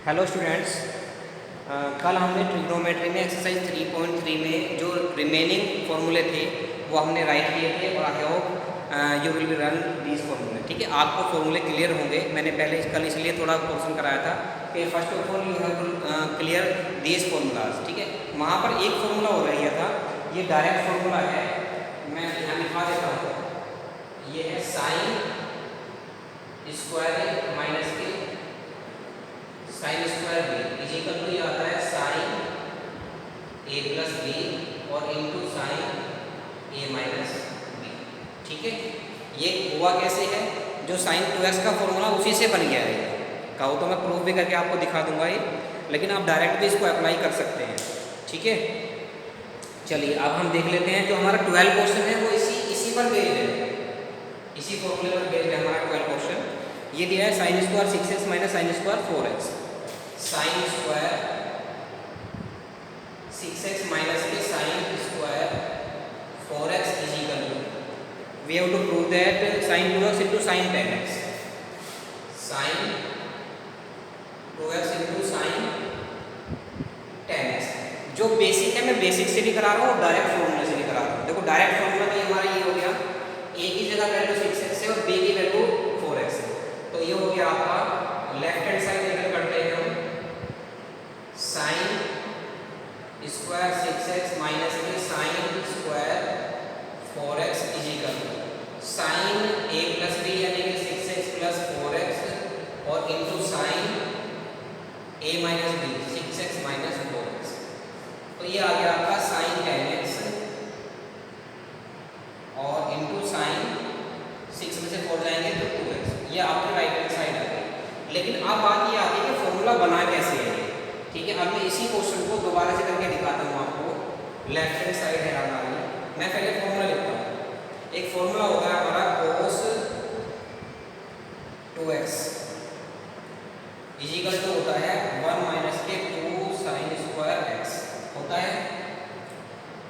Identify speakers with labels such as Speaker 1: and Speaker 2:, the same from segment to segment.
Speaker 1: Hello students, कल हमने trigonometry में एक्सरसाइज 3.3 में जो रिमेनिंग फार्मूले थे वो हमने राइट किए थे और I hope you will run these फार्मूले। ठीक है, आपको फार्मूले क्लियर होंगे। मैंने पहले कल इसलिए थोड़ा क्वेश्चन कराया था कि first of all you have clear these formulas. ठीक है, वहाँ पर एक फार्मूला हो रहा था, ये डायरेक्ट फार्मूला है, मैं यहाँ लिखा देता हूँ। ये है साइन स्क्वायर ए माइनस के sine square B is equal to, ये आता है साइन ए प्लस बी और into sine A minus B. ठीक है, ये हुआ कैसे है, जो साइन 2x का फॉर्मूला उसी से बन गया है। कहो तो मैं प्रूफ भी करके आपको दिखा दूंगा ये, लेकिन आप डायरेक्ट भी इसको अप्लाई कर सकते हैं। ठीक है, चलिए अब हम देख लेते हैं। जो हमारा 12 क्वेश्चन है वो इसी पर बेस्ड है, इसी फॉर्मूले पर बेस्ड है हमारा 12 क्वेश्चन। ये दिया है sine square 6x minus sine square 4x। Sine square 6x minus के sine square 4x is equal to, we have to prove that sine 2x into sine 10x, sine 2x into sine 10x। जो basic है मैं basic से भी करा रहा हूँ और डायरेक्ट फॉर्मूला से भी करा रहा हूँ। देखो डायरेक्ट फॉर्मूला तो हमारा ये हो गया, a की जगह वैल्यू 6x है और b की वैल्यू 4x है, तो ये हो गया आपका लेफ्ट हैंड साइड लेकर करते हैं हम साइन स्क्वायर 6x माइनस के sine square 4x is equal to sine a plus B यानी कि 6x प्लस 4x और into sine a minus B 6x minus 4x। तो ये आ गया आपका साइन 10x और इंटू साइन 6 में से 4 जाएंगे तो 2x। ये आपके राइट हैंड साइड आ गई। लेकिन अब बात ये आती है कि फॉर्मूला बना कैसे है। ठीक है, अब मैं इसी क्वेश्चन को दोबारा से करके दिखाता हूँ आपको। लेफ्ट हैंड साइड है हमारी, मैं पहले फॉर्मूला लिखता हूँ। एक फॉर्मूला होता है हमारा cos 2x is equal to होता है 1 माइनस के 2 साइन स्क्वायर x होता है।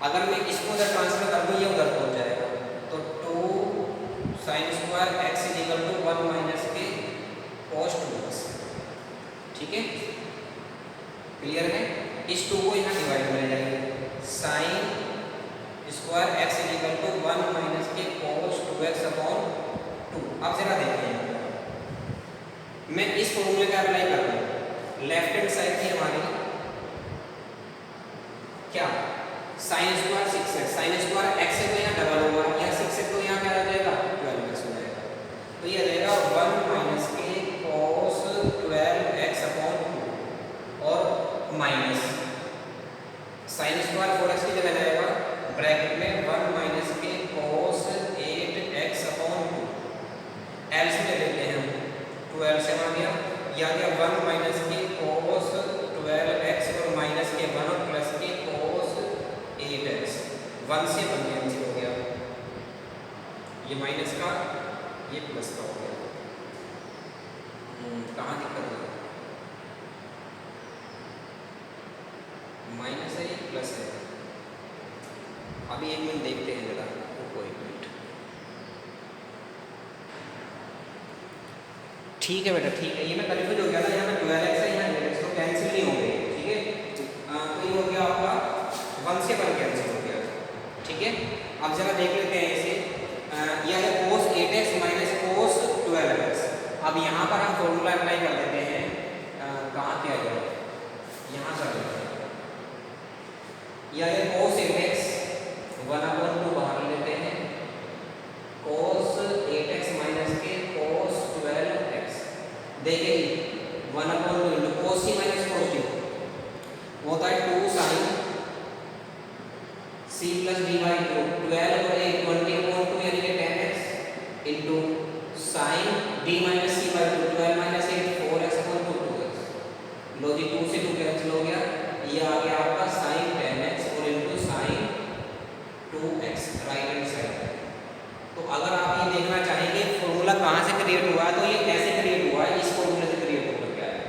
Speaker 1: अगर मैं इसको उधर ट्रांसफर कर दूँ ये उधर पहुँच जाएगा, तो 2 sine square x is equal to 1 minus के cos 2x। ठीक है, क्लियर है। इस 2 को यहाँ डिवाइड में ले जाएंगे, sine square x is equal to 1 minus के cos 2x अपॉन 2। अब जरा देखते हैं, मैं इस फॉर्मूले का अप्लाई कर रहा हूँ। लेफ्ट हैंड साइड थी हमारी क्या, sign square 6x, sign square x से तो यहाँ डबल होगा, यहाँ 6 से तो यहाँ क्या आ जाएगा 12x हो जाएगा, तो ये आ जाएगा 1 माइनस के cos 12x अपॉन 2 और माइनस साइन स्क्वायर 4x की जगह जाएगा ब्रैकेट में 1 माइनस के cos 8x अपॉन 2। एल से ले लेते हैं हम, 12 से आ गया, या गया 1 माइनस के cos 12x और माइनस के 1 और प्लस के cos 8x। 1 से 1 कैंसिल हो गया, ये माइनस का ये प्लस का हो गया। कहाँ दिक्कत है, माइनस है ये प्लस है। अभी एक मिनट देखते हैं जरा, एक मिनट। ठीक है बेटा, ठीक है, ये मैं कन्फ्यूज हो गया था, यहाँ पे 12x है यहाँ 12x तो कैंसिल नहीं होंगे। ठीक है, तो ये हो गया आपका 1 से 1 कैंसिल हो गया। ठीक है, अब जरा देख लेते हैं इसे। यह है cos 8x minus cos 12x। अब यहाँ पर हम फॉर्मूला अप्लाई कर देते हैं। कहाँ पे आ जाए, यहाँ से यह है cos 8x 1/2 बाहर लेते हैं, cos 8x माइनस के cos 12x। देखिए 1/2 into cos c minus cos d होता है 2 sine c plus d by 2, 12 और 8 20/2 यानी कि 10x into sine d minus c by 2 12 minus 8 4x upon 2x। लो जी 2 से 2 कैंसिल हो गया, ये आ गया आपका साइन 10x और into sign 2x right hand side. तो अगर आप ये देखना चाहेंगे फॉर्मूला कहाँ से क्रिएट हुआ है, तो ये ऐसे क्रिएट हुआ है, इस फॉर्मूले से क्रिएट होकर गया है।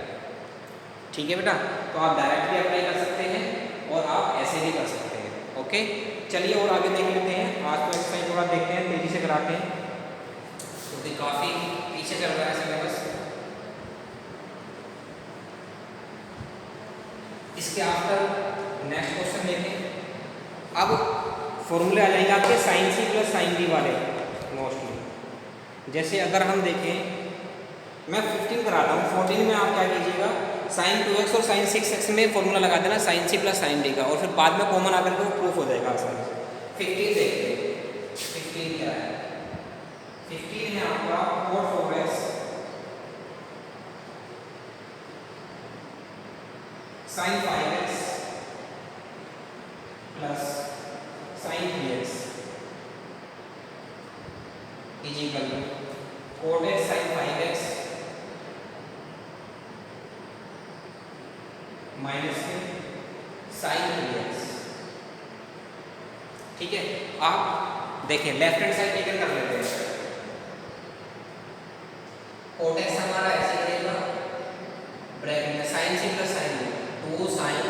Speaker 1: ठीक है बेटा, तो आप डायरेक्ट भी अप्लाई कर सकते हैं और आप ऐसे भी कर सकते हैं। ओके, चलिए और आगे देख लेते हैं। आज तो एक्सरसाइज थोड़ा देखते हैं, तेजी से कराते हैं क्योंकि काफ़ी पीछे चल रहा है सिलेबस। इसके आफ्टर नेक्स्ट क्वेश्चन देखें। अब फॉर्मूले आ जाएंगे आपके sine C plus sine D वाले मोस्टली। जैसे अगर हम देखें, मैं 15 कराता हूँ, 14 में आप क्या कीजिएगा, साइन 2x और साइन 6x में फॉर्मूला लगा देना sine C plus sine D का, और फिर बाद में कॉमन आकर के वो प्रूफ हो जाएगा आसानी से। 15 देखते हैं, 15 क्या है, 15 है आपका cos 4x sine 5x plus sine 3x is equal to cot x sine 5x minus में साइन 3x। ठीक है, आप देखें लेफ्ट हैंड साइड टेकन कर लेते हैं। cot x हमारा ऐसे रहेगा, ब्रैकेट में sine c plus sine 2 sine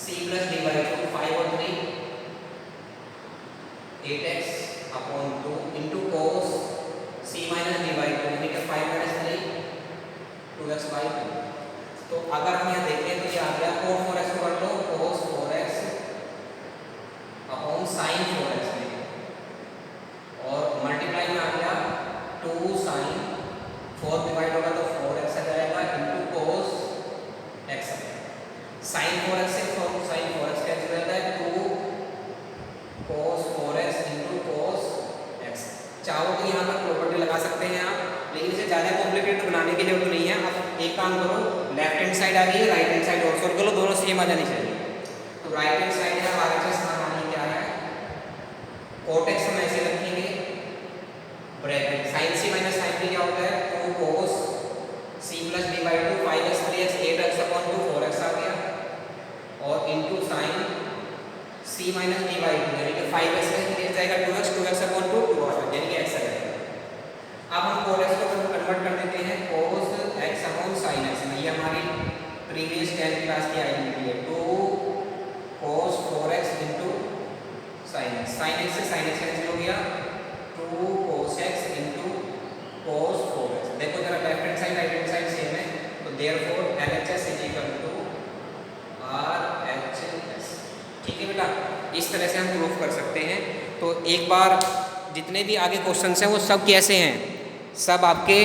Speaker 1: c plus D by 2 5 और 3 8x upon 2 into cos c minus D by 2 यानी कि 5 माइनस 3 2x बाई 2। तो अगर हम यहाँ देखें तो ये आ गया cos 4x को कर लो cos 4x upon sine 4x में, और मल्टीप्लाई में आ गया 2 साइन 4 डिवाइड होगा तो 4x आ जाएगा into cos x। Sign 4x से साइन 4x कैंसिल हो जाता है, 2 cos 4x into cos x। चाहो तो यहाँ पर प्रॉपर्टी लगा सकते हैं आप, लेकिन इसे ज़्यादा कॉम्प्लिकेटेड बनाने की जरूरत नहीं है। आप एक काम करो, लेफ्ट हैंड साइड आ गई है, राइट हैंड साइड और सॉल्व करो, दोनों सेम आ जानी चाहिए। तो राइट हैंड साइड है हमारे पास हमारी क्या है, cot x हम ऐसे रखेंगे bracket sine c minus sine b क्या होता है 2 cos c plus d by 2 5x 3x 8x upon 2 4x आ गया, और into sine c minus d by 2 यानी कि 5x में 3x जाएगा 2x 2x अपॉन 2 2 यानी कि x आ जाएगा। अब हम cos x को कन्वर्ट कर देते हैं cos x upon sin x में, ये हमारी प्रीवियस 10th क्लास की आइडेंटिटी है, 2 cos 4x into sin x। sin x से sin x कैंसिल हो गया, 2 cos x into cos 4x। देखो जरा left hand side right hand side same है, तो therefore LHS is equal to RHS। ठीक है बेटा, इस तरह से हम प्रूफ कर सकते हैं। तो एक बार जितने भी आगे क्वेश्चंस हैं वो सब कैसे हैं, सब आपके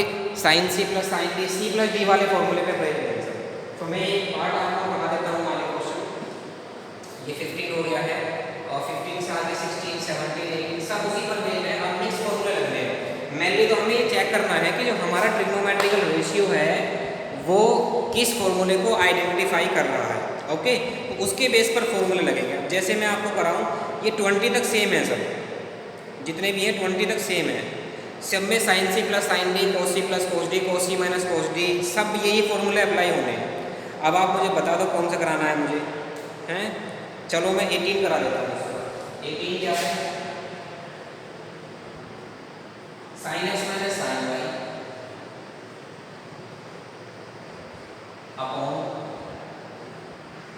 Speaker 1: sine C plus sine D C plus D वाले फॉर्मूले पे बेस्ड है। तो मैं एक पार्ट आपको बता देता हूँ आगे क्वेश्चन। ये 15 हो गया है, और 15 से आगे 16 17 18 सब उसी पर बेस्ड है। अब नेक्स्ट फॉर्मूले लग रहे हैं, मेनली तो हमें ये चेक करना है कि जो हमारा ट्रिग्नोमेट्रिकल रेशियो है वो किस फॉर्मूले को आइडेंटिफाई कर रहा है। ओके, तो उसके बेस पर फॉर्मूले लगेंगे। जैसे मैं आपको कराऊँ, ये 20 तक सेम है, सब जितने भी हैं 20 तक सेम है, सब में sine C plus sine D cos C plus cos D cos C minus cos D सब यही फॉर्मूले अप्लाई होने हैं। अब आप मुझे बता दो कौन सा कराना है मुझे, हैं? चलो मैं 18 करा देता हूँ। 18 क्या है, sine X minus sine Y upon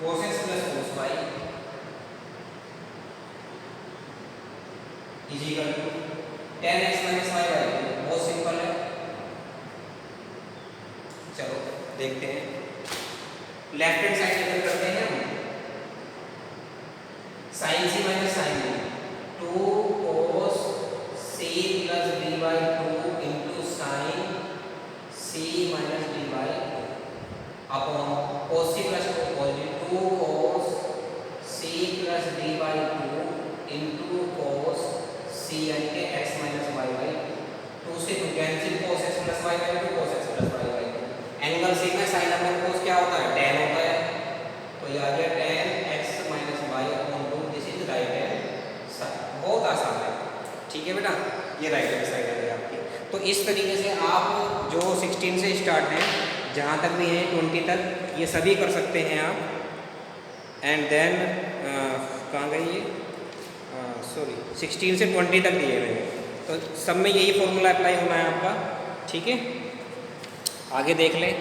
Speaker 1: cos X plus cos Y is equal to tan x minus Y by 2। बहुत सिंपल है, चलो देखते हैं। लेफ्ट हैंड साइड लेकर करते हैं हम, sine C minus sine D 2 cos c plus d by 2 into sine c minus d by 2 upon cos c plus cos d 2 cos c plus d by 2 into cos c यानी कि x minus Y by 2 से 2 cancel cos x plus Y by 2 cos x plus Y by 2। Angle c में sin upon cos क्या होता है, tan होता है, तो ये आ गया tan x minus Y upon 2। This is right hand side. बहुत आसान है, ठीक है बेटा, ये राइट हैंड साइड है आपकी। तो इस तरीके से आप जो 16 से स्टार्ट हैं जहाँ तक भी हैं 20 तक ये सभी कर सकते हैं आप। एंड देन कहाँ गई ये, सॉरी 16 से 20 तक दिए हुए हैं, तो सब में यही फॉर्मूला अप्लाई होना है आपका। ठीक है, आगे देख लें,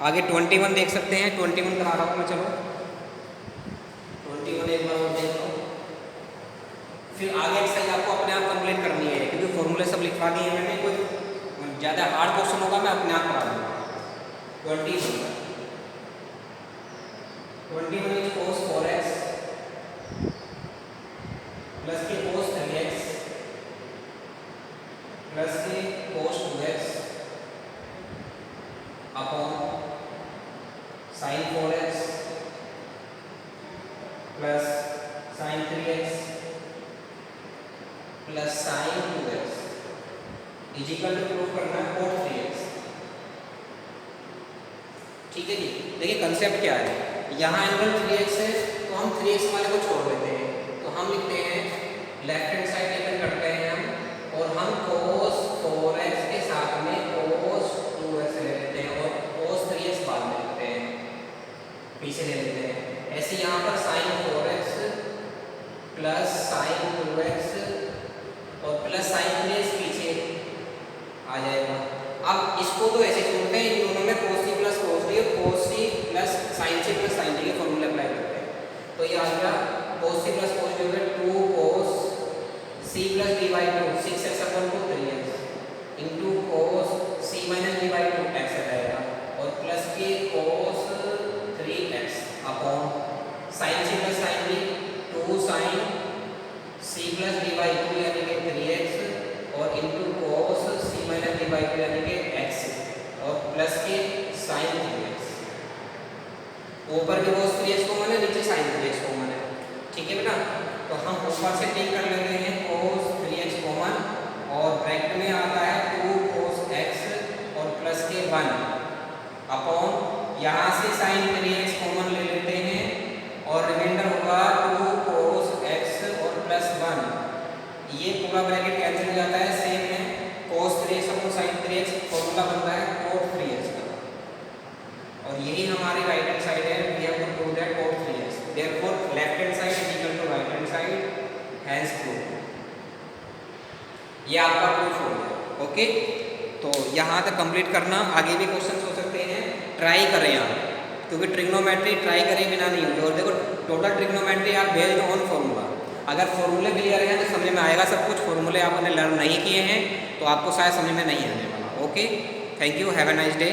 Speaker 1: आगे 21 देख सकते हैं। 21 करा रहा हूँ मैं, चलो 21 एक बार और देख लो, फिर आगे एक्सरसाइज आपको अपने आप कंप्लीट करनी है, क्योंकि फॉर्मूले सब लिखवा दिए हैं मैंने। कोई ज़्यादा हार्ड क्वेश्चन होगा मैं अपने आप करा दूँगा। 21 21 is cos 4x प्लस के cos 3x प्लस के cos 2x upon sin 4x plus sin 3x plus sin 2x is equal to prove करना है cos 3x। ठीक है जी, देखिए कंसेप्ट क्या है, यहाँ एंगल 3x है तो हम 3x वाले को छोड़ देते हैं, तो हम लिखते हैं लेफ्ट हैंड साइड लेकर करते हैं हम, और हम cos 4x के साथ में cos 2x ले लेते हैं और cos 3x बाद में लेते हैं, पीछे ले लेते हैं। ऐसे यहाँ पर sin 4x plus sin 2x और प्लस sin 3x पीछे आ जाएगा। अब इसको तो ऐसे छोड़ते हैं, इन दोनों में cos c plus cos d cos c plus sin c plus sin d के फॉर्मूले अप्लाई करते हैं, तो ये आ गया cos c plus cos d होगा 2 cos c plus d by 2 6x upon 2 3x into cos c minus d by 2 x आ जाएगा और प्लस के cos 3x upon sin c plus sin d 2 sin c plus d by 2 यानी कि 3x और into cos c minus d by 2 यानी कि x और plus के sin 3x, ऊपर भी cos 3x कॉमन है, नीचे sin 3x कॉमन है। ठीक है बेटा, तो हम ऊपर से टेक कर लेते हैं cos 3x कॉमन और ब्रैकेट में आता है 2 cos x और प्लस के 1 अपॉन यहाँ से sin 3x कॉमन ले लेते हैं और रिमाइंडर होगा 2 cos x और प्लस 1, ये पूरा ब्रैकेट कैंसिल हो जाता है, सेम है cos 3x upon sin 3x formula बनता है cot 3x का, और यही हमारी राइट हैंड साइड है, we have to prove that cot 3x, therefore left hand side is equal to right hand side, hence prove. ये आपका प्रूफ हो गया। ओके, तो यहाँ तक कंप्लीट करना, आगे भी क्वेश्चंस हो सकते हैं, ट्राई करें आप, क्योंकि ट्रिग्नोमेट्री ट्राई करें बिना नहीं होगी। और देखो total trigonometry are based on formula, अगर फॉर्मूले क्लियर हैं तो समझ में आएगा सब कुछ, फॉर्मूले आपने लर्न नहीं किए हैं तो आपको शायद समझ में नहीं आने वाला। Okay, thank you, have a nice day.